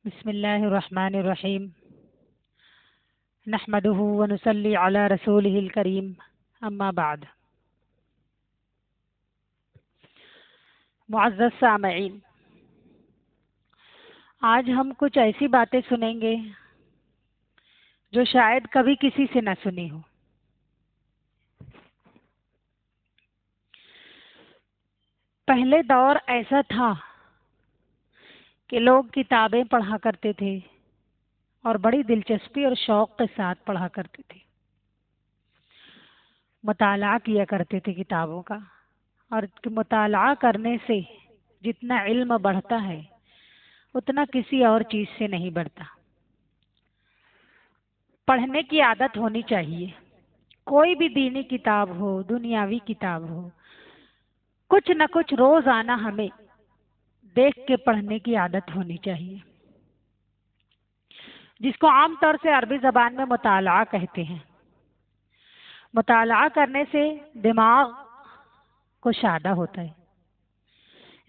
بسم الله الرحمن الرحيم نحمده ونصلي على رسوله الكريم اما بعد. معزز سامعین، آج ہم کچھ ایسی باتیں سنیں گے جو شاید کبھی کسی سے نہ سنی ہو. پہلے دور ایسا تھا کہ لوگ کتابیں پڑھا کرتے تھے اور بڑی دلچسپی اور شوق کے ساتھ پڑھا کرتے تھے. مطالعہ کیا کرتے تھے کتابوں کا، اور مطالعہ کرنے سے جتنا علم بڑھتا ہے اتنا کسی اور چیز سے نہیں بڑھتا. پڑھنے کی عادت ہونی چاہیے. کوئی بھی دینی کتاب ہو، دنیاوی کتاب ہو، کچھ نہ کچھ روزانہ ہمیں دیکھ کے پڑھنے کی عادت ہونی چاہیے، جس کو عام طور سے عربی زبان میں مطالعہ کہتے ہیں. مطالعہ کرنے سے دماغ کو شادہ ہوتا ہے،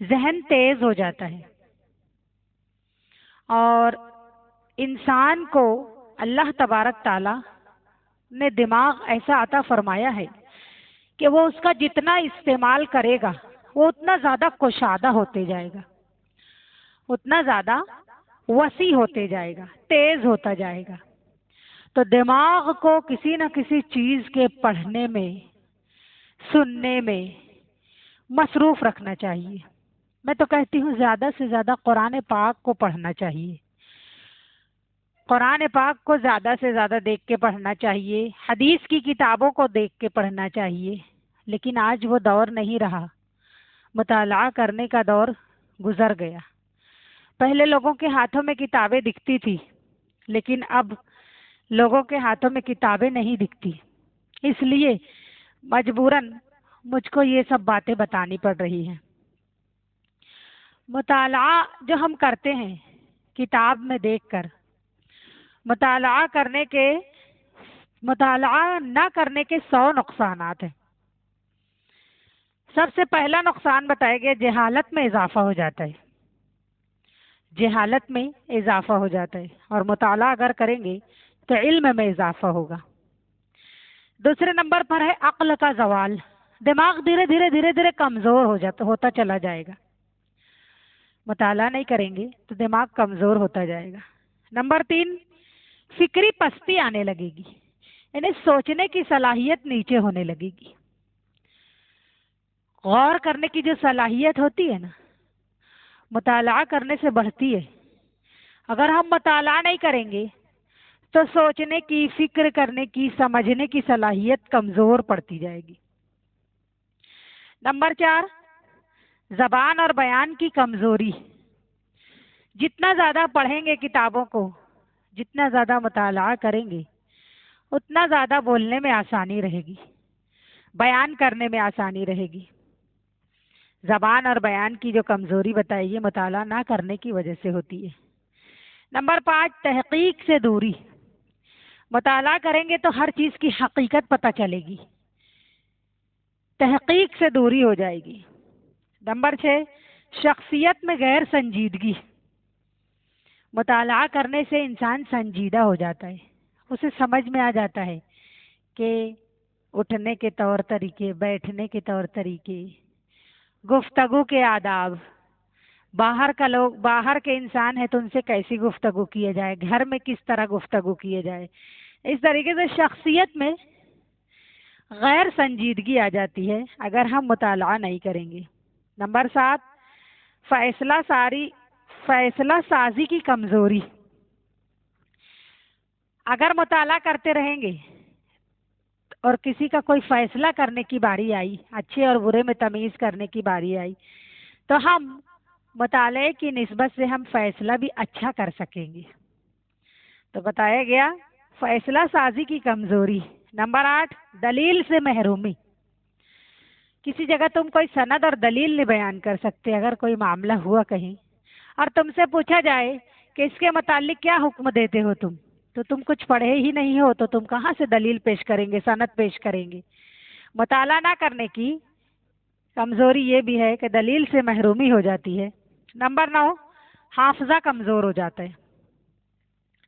ذہن تیز ہو جاتا ہے، اور انسان کو اللہ تبارک تعالی نے دماغ ایسا عطا فرمایا ہے کہ وہ اس کا جتنا استعمال کرے گا وہ اتنا زیادہ کشادہ ہوتے جائے گا، اتنا زیادہ وسیع ہوتے جائے گا، تیز ہوتا جائے گا. تو دماغ کو کسی نہ کسی چیز کے پڑھنے میں، سننے میں مصروف رکھنا چاہیے. میں تو کہتی ہوں زیادہ سے زیادہ قرآن پاک کو پڑھنا چاہیے. قرآن پاک کو زیادہ سے زیادہ دیکھ کے پڑھنا چاہیے، حدیث کی کتابوں کو دیکھ کے پڑھنا چاہیے. لیکن آج وہ دور نہیں رہا. مطالعہ کرنے کا دور گزر گیا. پہلے لوگوں کے ہاتھوں میں کتابیں دکھتی تھی، لیکن اب لوگوں کے ہاتھوں میں کتابیں نہیں دکھتی. اس لیے مجبوراً مجھ کو یہ سب باتیں بتانی پڑ رہی ہیں. مطالعہ جو ہم کرتے ہیں کتاب میں دیکھ کر، مطالعہ نہ کرنے کے 100 نقصانات ہیں. سب سے پہلا نقصان بتایا گیا، جہالت میں اضافہ ہو جاتا ہے. جہالت میں اضافہ ہو جاتا ہے، اور مطالعہ اگر کریں گے تو علم میں اضافہ ہوگا. دوسرے نمبر پر ہے عقل کا زوال. دماغ دھیرے دھیرے کمزور ہوتا چلا جائے گا. مطالعہ نہیں کریں گے تو دماغ کمزور ہوتا جائے گا. نمبر 3، فکری پستی آنے لگے گی، یعنی سوچنے کی صلاحیت نیچے ہونے لگے گی. غور کرنے کی جو صلاحیت ہوتی ہے نا، مطالعہ کرنے سے بڑھتی ہے. اگر ہم مطالعہ نہیں کریں گے تو سوچنے کی، فکر کرنے کی، سمجھنے کی صلاحیت کمزور پڑتی جائے گی. نمبر 4، زبان اور بیان کی کمزوری. جتنا زیادہ پڑھیں گے کتابوں کو، جتنا زیادہ مطالعہ کریں گے اتنا زیادہ بولنے میں آسانی رہے گی، بیان کرنے میں آسانی رہے گی. زبان اور بیان کی جو کمزوری بتائی ہے مطالعہ نہ کرنے کی وجہ سے ہوتی ہے. نمبر 5، تحقیق سے دوری. مطالعہ کریں گے تو ہر چیز کی حقیقت پتہ چلے گی، تحقیق سے دوری ہو جائے گی. نمبر 6، شخصیت میں غیر سنجیدگی. مطالعہ کرنے سے انسان سنجیدہ ہو جاتا ہے، اسے سمجھ میں آ جاتا ہے کہ اٹھنے کے طور طریقے، بیٹھنے کے طور طریقے، گفتگو کے آداب. باہر کے انسان ہے تو ان سے کیسی گفتگو کیے جائے، گھر میں کس طرح گفتگو کیے جائے. اس طریقے سے شخصیت میں غیر سنجیدگی آ جاتی ہے اگر ہم مطالعہ نہیں کریں گے. نمبر 7، فیصلہ سازی کی کمزوری. اگر مطالعہ کرتے رہیں گے اور کسی کا کوئی فیصلہ کرنے کی باری آئی، اچھے اور برے میں تمیز کرنے کی باری آئی، تو ہم مطالعے کی نسبت سے ہم فیصلہ بھی اچھا کر سکیں گے. تو بتایا گیا فیصلہ سازی کی کمزوری. نمبر 8، دلیل سے محرومی. کسی جگہ تم کوئی سند اور دلیل نہیں بیان کر سکتے. اگر کوئی معاملہ ہوا کہیں اور تم سے پوچھا جائے کہ اس کے متعلق کیا حکم دیتے ہو تم، تو تم کچھ پڑھے ہی نہیں ہو تو تم کہاں سے دلیل پیش کریں گے، سند پیش کریں گے. مطالعہ نہ کرنے کی کمزوری یہ بھی ہے کہ دلیل سے محرومی ہو جاتی ہے. نمبر 9، حافظہ کمزور ہو جاتا ہے.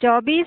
24,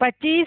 25,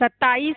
27,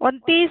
29,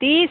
30,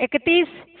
31,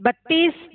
32,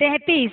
33,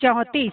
34,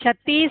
36,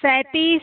37,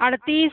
38,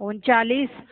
39,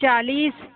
40,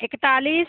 41,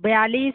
42,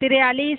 43,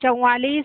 44,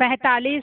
45,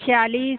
46,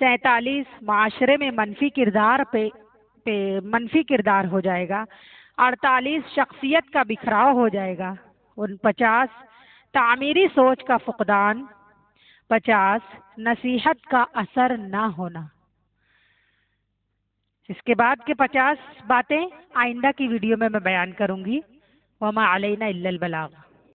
47 معاشرے میں منفی کردار ہو جائے گا. 48 شخصیت کا بکھراؤ ہو جائے گا. 49 تعمیری سوچ کا فقدان. 50 نصیحت کا اثر نہ ہونا. اس کے بعد کے 50 باتیں آئندہ کی ویڈیو میں بیان کروں گی. وما علینا الا البلاغ.